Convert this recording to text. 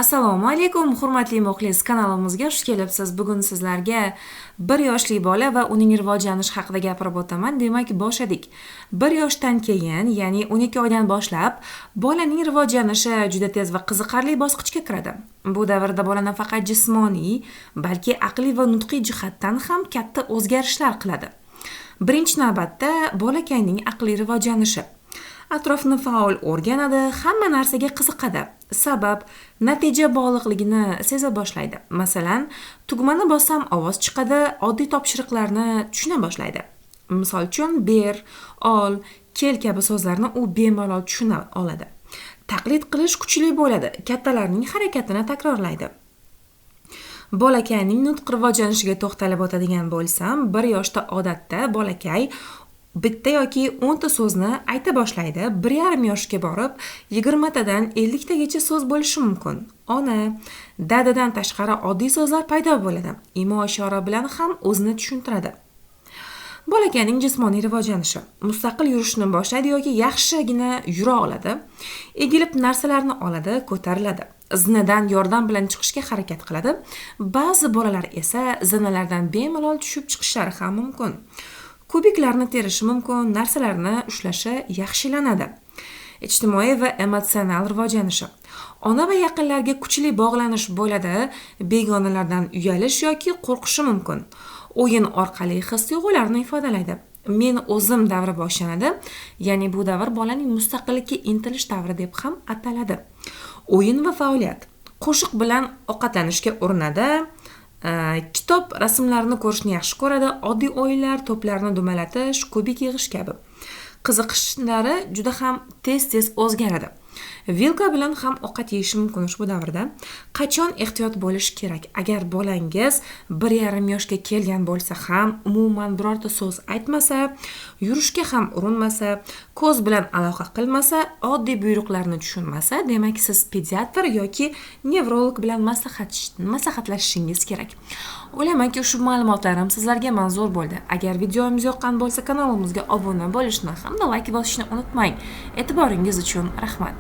Assalomu alaykum, hurmatli muxlis, kanalimizga xush kelibsiz. Bugun sizlarga 1 yoshli bola va uning rivojlanishi haqida gapirib o'taman. Demak, boshladik. 1 yoshdan keyin, ya'ni 12 oydan boshlab, bolaning rivojlanishi juda tez va qiziqarli bosqichga kiradi. Bu davrda bola nafaqat jismoniy, balki aqliy va nutqiy jihatdan ham katta o'zgarishlar qiladi. Birinchi navbatda bolakayning aqliy rivojlanishi. Atrofni faol o'rganadi, hamma narsaga qiziqadi. Sabab, natija bog'liqligini seza boshlaydi. Masalan, tugmani bossam ovoz chiqadi, oddiy topshiriqlarni tushuna boshlaydi. Misol uchun, ber, ol, kel kabi so'zlarni u bemalol tushuna oladi. Taqlid qilish kuchli bo'ladi, kattalarning harakatini takrorlaydi. Bolakayning nutq rivojlanishiga to'xtalib o'tadigan bo'lsam, 1 yoshda odatda bolakay bitta yoki 10 ta so'zni ayta boshlaydi. 1,5 yoshga borib 20 tadan 50 tagacha so'z bo'lishi mumkin. Ona, dadadan tashqari oddiy so'zlar paydo bo'ladi. Imo-ishora bilan ham o'zini tushuntiradi. Bolakayning jismoniy rivojlanishi. Mustaqil yurishni boshlaydi yoki yaxshigina yura oladi. Egilib narsalarni oladi, ko'tariladi. Zinadan yordam bilan chiqishga harakat qiladi. Ba'zi bolalar esa zinalardan bemalol tushib chiqishlari ham mumkin. Kubiklarni terishi mumkin, narsalarni ushlashi yaxshilanadi. Ijtimoiy va emotsional rivojlanishi. Ona va yaqinlarga kuchli bog'lanish bo'ladi, begonalardan uyalish yoki qo'rqishi mumkin. O'yin orqali his-tuyg'ularni ifodalaydi. Men o'zim davri boshlanadi, ya'ni bu davr bolaning mustaqillikka intilish davri deb ham ataladi. O'yin va faoliyat. Qo'shiq bilan ovqatlanishga urinadi. Kitob, rasmlarni ko'rishni yaxshi ko'radi, oddiy o'yinlar, to'plarni dumalatish, kubik yig'ish kabi. Qiziqishlari juda ham tez-tez o'zgaradi. Vilka bilan ham ovqat yeyish mumkin ushbu davrda. Qachon ehtiyot bo'lish kerak? Agar bolangiz 1,5 yoshga kelgan bo'lsa ham, umuman birorta so'z aytmasa, yurishga ham urinmasa, ko'z bilan aloqa qilmasa, oddiy buyruqlarni tushunmasa, demak siz pediatr yoki nevrolog bilan maslahatlashishingiz kerak. O'ylaymanki, ushbu ma'lumotlarim sizlarga manzur bo'ldi. Agar videomiz yoqqan bo'lsa, kanalimizga obuna bo'lishni hamda like bosishni unutmang. E'tiboringiz uchun rahmat.